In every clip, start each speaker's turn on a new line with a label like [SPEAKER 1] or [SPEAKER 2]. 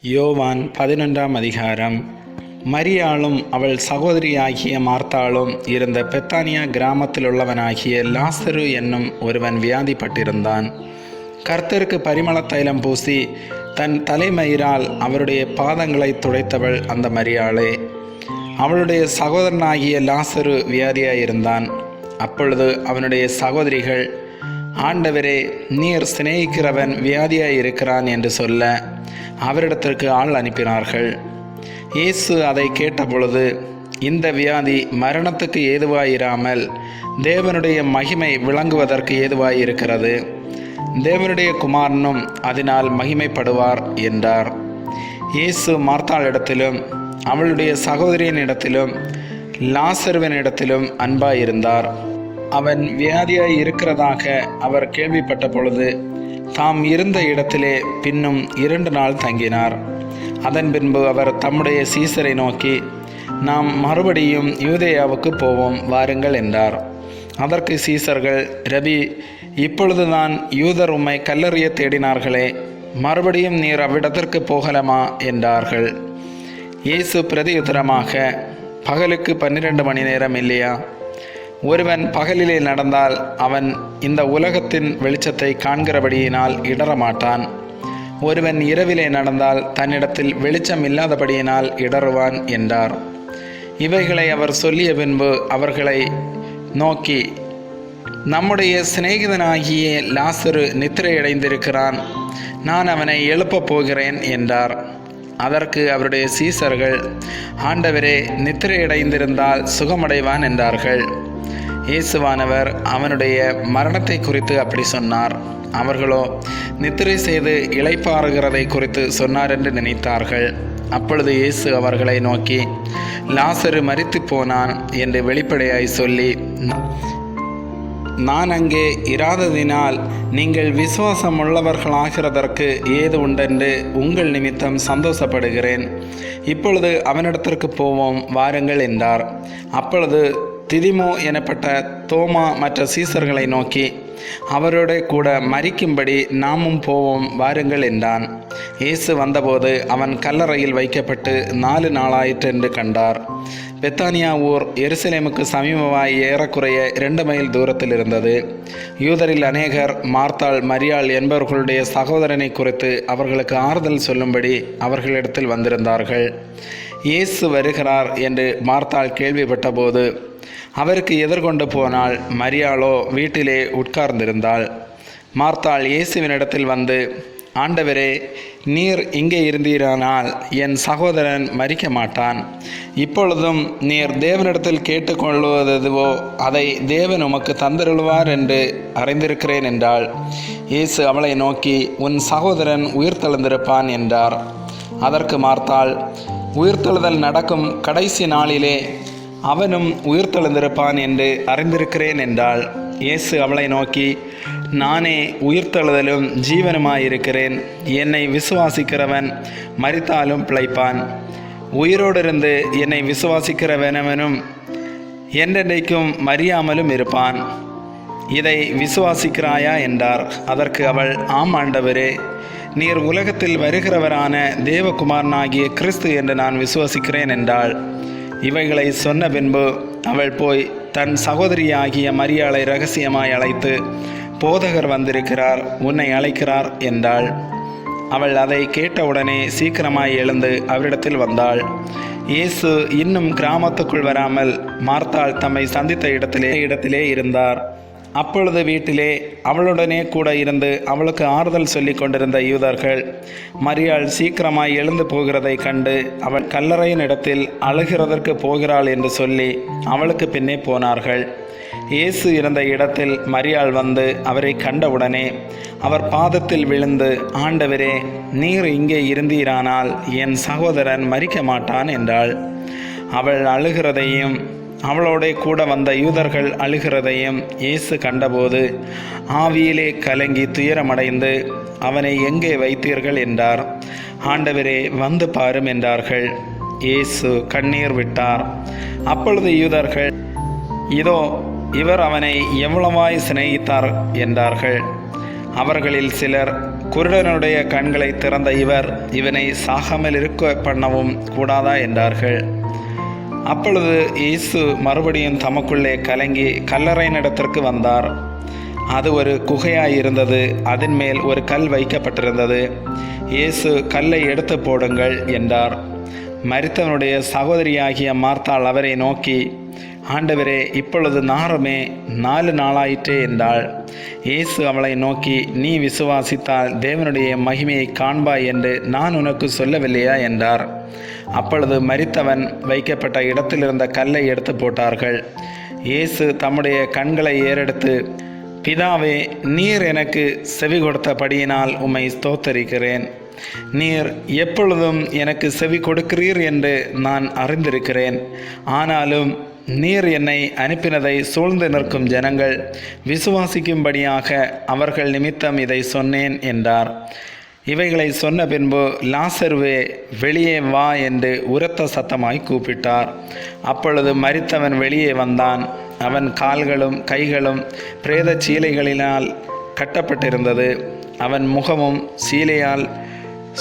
[SPEAKER 1] யோவான் 11ஆம் அதிகாரம். மரியாளும் அவள் சகோதரியாகிய மார்த்தாளும் இருந்த பெத்தானியா கிராமத்திலுள்ளவனாகிய லாசரு என்னும் ஒருவன் வியாதிப்பட்டிருந்தான். கர்த்தருக்கு பரிமள தைலம் பூசி தன் தலைமயிரால் அவருடைய பாதங்களை துடைத்தவள் அந்த மரியாளே. அவளுடைய சகோதரனாகிய லாசரு வியாதியாயிருந்தான். அப்பொழுது அவனுடைய சகோதரிகள், ஆண்டவரே, நீர் சிநேகிக்கிறவன் வியாதியாயிருக்கிறான் என்று சொல்ல அவரிடத்திற்கு ஆள் அனுப்பினார்கள். இயேசு அதை கேட்டபொழுது, இந்த வியாதி மரணத்துக்கு ஏதுவாயிராமல் தேவனுடைய மகிமை விளங்குவதற்கு ஏதுவாயிருக்கிறது. தேவனுடைய குமாரனும் அதனால் மகிமைப்படுவார் என்றார். இயேசு மார்த்தாளிடத்திலும் அவளுடைய சகோதரியினிடத்திலும் லாசருவினிடத்திலும் அன்பாயிருந்தார். அவன் வியாதியாய் இருக்கிறதாக அவர் கேள்விப்பட்ட பொழுது தாம் இருந்த இடத்திலே பின்னும் 2 நாள் தங்கினார். அதன் பின்பு அவர் தம்முடைய சீசரை நோக்கி, நாம் மறுபடியும் யூதேயாவுக்கு போவோம், வாருங்கள் என்றார். அதற்கு சீசர்கள், ரபி, இப்பொழுதுதான் யூதர் உம்மை கல்லறிய தேடினார்களே, மறுபடியும் நீர் அவ்விடத்திற்கு போகலாமா என்றார்கள். இயேசு பிரதியுத்தரமாக, பகலுக்கு 12 மணி நேரம் இல்லையா? ஒருவன் பகலிலே நடந்தால் அவன் இந்த உலகத்தின் வெளிச்சத்தை காண்கிறபடியினால் இடரமாட்டான். ஒருவன் இரவிலே நடந்தால் தன்னிடத்தில் வெளிச்சம் இல்லாதபடியினால் இடறுவான் என்றார். இவைகளை அவர் சொல்லிய பின்பு அவர்களை நோக்கி, நம்முடைய சிநேகிதனாகிய லாசரு நித்திரையடைந்திருக்கிறான், நான் அவனை எழுப்பப் போகிறேன் என்றார். அதற்கு அவருடைய சீசர்கள், ஆண்டவரே, நித்திரையடைந்திருந்தால் சுகமடைவான் என்றார்கள். இயேசுவானவர் அவனுடைய மரணத்தை குறித்து அப்படி சொன்னார். அவர்களோ நித்திரை செய்து இளைப்பாறுகிறதை குறித்து சொன்னார் என்று நினைத்தார்கள். அப்பொழுது இயேசு அவர்களை நோக்கி, லாசரு மரித்து போனான் என்று வெளிப்படையாய் சொல்லி, நான் அங்கே இராததினால் நீங்கள் விசுவாசம் உள்ளவர்களாகிறதற்கு ஏது உண்டென்று உங்கள் நிமித்தம் சந்தோஷப்படுகிறேன். இப்பொழுது அவனிடத்திற்கு போவோம், வாருங்கள் என்றார். அப்பொழுது திதிமோ எனப்பட்ட தோமா மற்ற சீசர்களை நோக்கி, அவரோட கூட மரிக்கும்படி நாமும் போவோம், வாருங்கள் என்றான். இயேசு வந்தபோது அவன் கல்லறையில் வைக்கப்பட்டு 4 நாளாயிற்று என்று கண்டார். பெத்தானியா ஊர் எருசலேமுக்கு சமீபமாய் ஏறக்குறைய 2 மைல் தூரத்தில் இருந்தது. யூதரில் அநேகர் மார்த்தாள், மரியாள் என்பவர்களுடைய சகோதரனை குறித்து அவர்களுக்கு ஆறுதல் சொல்லும்படி அவர்களிடத்தில் வந்திருந்தார்கள். இயேசு வருகிறார் என்று மார்த்தாள் கேள்விப்பட்ட போது அவருக்கு எதிர்கொண்டு போனாள். மரியாளோ வீட்டிலே உட்கார்ந்திருந்தாள். மார்த்தாள் இயேசுவினிடத்தில் வந்து, ஆண்டவரே, நீர் இங்கே இருந்தீரானால் என் சகோதரன் மரிக்க மாட்டான். இப்பொழுதும் நீர் தேவனிடத்தில் கேட்டுக்கொள்வதுவோ அதை தேவன் உமக்கு தந்தருள்வார் என்று அறிந்திருக்கிறேன் என்றாள். இயேசு அவளை நோக்கி, உன் சகோதரன் உயிர்த்தெழுந்திருப்பான் என்றார். அதற்கு மார்த்தாள், உயிர்த்தெழுதல் நடக்கும் கடைசி நாளிலே அவனும் உயிர்த்தெழுந்திருப்பான் என்று அறிந்திருக்கிறேன் என்றாள். இயேசு அவளை நோக்கி, நானே உயிர்த்தெழுதலும் ஜீவனுமாயிருக்கிறேன். என்னை விசுவாசிக்கிறவன் மரித்தாலும் பிழைப்பான். உயிரோடு இருந்து என்னை விசுவாசிக்கிறவனவனும் என்றென்றைக்கும் மரியாமலும் இருப்பான். இதை விசுவாசிக்கிறாயா என்றார். அதற்கு அவள், ஆம் ஆண்டவரே, நீர் உலகத்தில் வருகிறவரான தேவகுமாரனாகிய கிறிஸ்து என்று நான் விசுவாசிக்கிறேன் என்றாள். இவைகளை சொன்ன பின்பு அவள் போய் தன் சகோதரியாகிய மரியாளை இரகசியமாய் அழைத்து, போதகர் வந்திருக்கிறார், உன்னை அழைக்கிறார் என்றாள். அவள் அதை கேட்டவுடனே சீக்கிரமாய் எழுந்து அவரிடத்தில் வந்தாள். இயேசு இன்னும் கிராமத்துக்குள் வராமல் மார்த்தாள் தம்மை சந்தித்த இடத்திலே இருந்தார். அப்பொழுது வீட்டிலே அவளுடனே கூட இருந்து அவளுக்கு ஆறுதல் சொல்லி கொண்டிருந்த யூதர்கள் மரியாள் சீக்கிரமாய் எழுந்து போகிறதை கண்டு அவள் கல்லறையின் இடத்தில் அழுகிறதற்கு போகிறாள் என்று சொல்லி அவளுக்கு பின்னே போனார்கள். இயேசு இருந்த இடத்தில் மரியாள் வந்து அவரை கண்டவுடனே அவர் பாதத்தில் விழுந்து, ஆண்டவரே, நீர் இங்கே இருந்தீரானால் என் சகோதரன் மரிக்க மாட்டான் என்றாள். அவள் அழுகிறதையும் அவளோட கூட வந்த யூதர்கள் அழுகிறதையும் இயேசு கண்டபோது ஆவியிலே கலங்கி துயரமடைந்து, அவனை எங்கே வைத்தீர்கள் என்றார். ஆண்டவரே, வந்து பாரும் என்றார்கள். இயேசு கண்ணீர் விட்டார். அப்பொழுது யூதர்கள், இதோ இவர் அவனை எவ்வளவாய் சிநேகித்தார் என்றார்கள். அவர்களில் சிலர், குருடனுடைய கண்களை திறந்த இவர் இவனை சாகாமல் இருக்க பண்ணவும் கூடாதா என்றார்கள். அப்பொழுது இயேசு மறுபடியும் தமக்குள்ளே கலங்கி கல்லறையினிடத்திற்கு வந்தார். அது ஒரு குகையாயிருந்தது. அதன் மேல் ஒரு கல் வைக்கப்பட்டிருந்தது. இயேசு, கல்லை எடுத்து போடுங்கள் என்றார். மரித்தவனுடைய சகோதரியாகிய மார்த்தாள் அவரை நோக்கி, ஆண்டவரே, இப்பொழுது நாருமே 4 நாளாயிற்றே என்றாள். இயேசு அவளை நோக்கி, நீ விசுவாசித்தால் தேவனுடைய மகிமையை காண்பாய் என்று நான் உனக்கு சொல்லவில்லையா என்றார். அப்பொழுது மரித்தவன் வைக்கப்பட்ட இடத்திலிருந்த கல்லை எடுத்து போட்டார்கள். இயேசு தம்முடைய கண்களை ஏறெடுத்து, பிதாவே, நீர் எனக்கு செவி கொடுத்தபடியினால் உம்மை ஸ்தோத்தரிக்கிறேன். நீர் எப்பொழுதும் எனக்கு செவி கொடுக்கிறீர் என்று நான் அறிந்திருக்கிறேன். ஆனாலும் நீர் என்னை அனுப்பினதை சூழ்ந்து நிற்கும் ஜனங்கள் விசுவாசிக்கும்படியாக அவர்கள் நிமித்தம் இதை சொன்னேன் என்றார். இவைகளை சொன்ன பின்பு, லாசருவே, வெளியே வா என்று உரத்த சத்தமாய் கூப்பிட்டார். அப்பொழுது மரித்தவன் வெளியே வந்தான். அவன் கால்களும் கைகளும் பிரேத சீலைகளினால் கட்டப்பட்டிருந்தது. அவன் முகமும் சீலையால்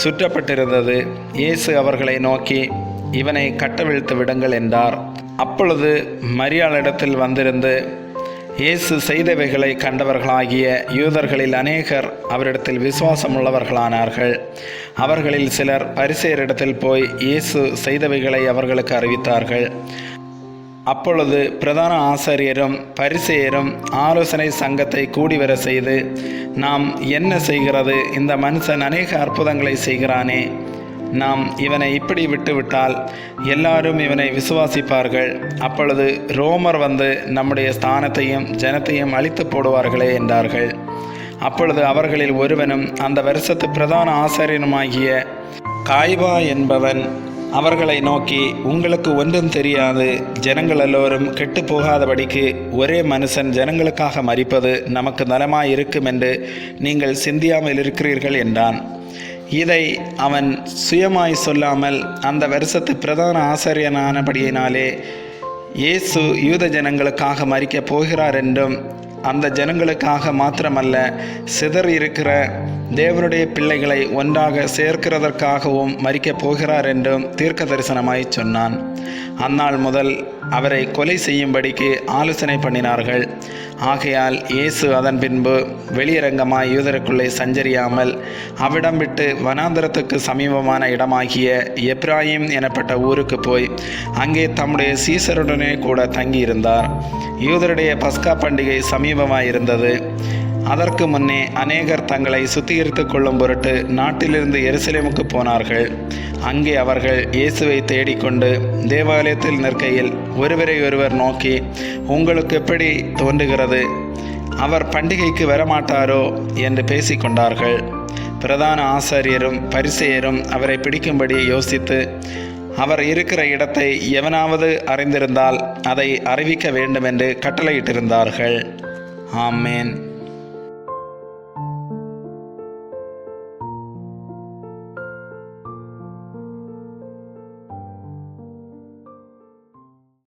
[SPEAKER 1] சுற்றப்பட்டிருந்தது. இயேசு அவர்களை நோக்கி, இவனை கட்டவிழ்த்து விடுங்கள் என்றார். அப்பொழுது மரியாளிடத்தில் வந்திருந்து இயேசு செய்தவைகளை கண்டவர்களாகிய யூதர்களில் அநேகர் அவரிடத்தில் விசுவாசமுள்ளவர்களானார்கள். அவர்களில் சிலர் பரிசேயரிடத்தில் போய் இயேசு செய்தவைகளை அவர்களுக்கு அறிவித்தார்கள். அப்பொழுது பிரதான ஆசாரியரும் பரிசேயரும் ஆலோசனை சங்கத்தை கூடிவர செய்து, நாம் என்ன செய்கிறது? இந்த மனுஷன் அநேக அற்புதங்களை செய்கிறானே. நாம் இவனை இப்படி விட்டுவிட்டால் எல்லாரும் இவனை விசுவாசிப்பார்கள். அப்பொழுது ரோமர் வந்து நம்முடைய ஸ்தானத்தையும் ஜனத்தையும் அழித்து போடுவார்களே என்றார்கள். அப்பொழுது அவர்களில் ஒருவனும் அந்த வருஷத்து பிரதான ஆசாரியனுமாகிய காய்பா என்பவன் அவர்களை நோக்கி, உங்களுக்கு ஒன்றும் தெரியாது. ஜனங்கள் எல்லோரும் கெட்டு போகாதபடிக்கு ஒரே மனுஷன் ஜனங்களுக்காக மரிப்பது நமக்கு நலமாயிருக்கும் என்று நீங்கள் சிந்தியாமல் இருக்கிறீர்கள் என்றான். இதை அவன் சுயமாய் சொல்லாமல் அந்த வருஷத்து பிரதான ஆசாரியனானபடியினாலே இயேசு யூத ஜனங்களுக்காக மரிக்கப் போகிறார் என்றும், அந்த ஜனங்களுக்காக மாத்திரமல்ல, சிதறி இருக்கிற தேவனுடைய பிள்ளைகளை ஒன்றாக சேர்க்கிறதற்காகவும் மரிக்கப் போகிறார் என்றும் தீர்க்க தரிசனமாய் சொன்னான். அந்நாள் முதல் அவரை கொலை செய்யும்படிக்கு ஆலோசனை பண்ணினார்கள். ஆகையால் இயேசு அதன் பின்பு வெளியரங்கமாய் யூதருக்குள்ளே சஞ்சரியாமல் அவ்விடம் விட்டு வனாந்தரத்துக்கு சமீபமான இடமாகிய எப்ராயிம் எனப்பட்ட ஊருக்கு போய் அங்கே தம்முடைய சீசருடனே கூட தங்கியிருந்தார். யூதருடைய பஸ்கா பண்டிகை சமீபமாயிருந்தது. அதற்கு முன்னே அநேகர் தங்களை சுத்திகரித்து கொள்ளும் பொருட்டு நாட்டிலிருந்து எருசலேமுக்கு போனார்கள். அங்கே அவர்கள் இயேசுவை தேடிக்கொண்டு தேவாலயத்தில் நிற்கையில் ஒருவரை ஒருவர் நோக்கி, உங்களுக்கு எப்படி தோன்றுகிறது? அவர் பண்டிகைக்கு வரமாட்டாரோ என்று பேசிக்கொண்டார்கள். பிரதான ஆசாரியரும் பரிசேயரும் அவரை பிடிக்கும்படி யோசித்து, அவர் இருக்கிற இடத்தை எவனாவது அறிந்திருந்தால் அதை அறிவிக்க வேண்டும் என்று கட்டளையிட்டிருந்தார்கள். ஆமென்.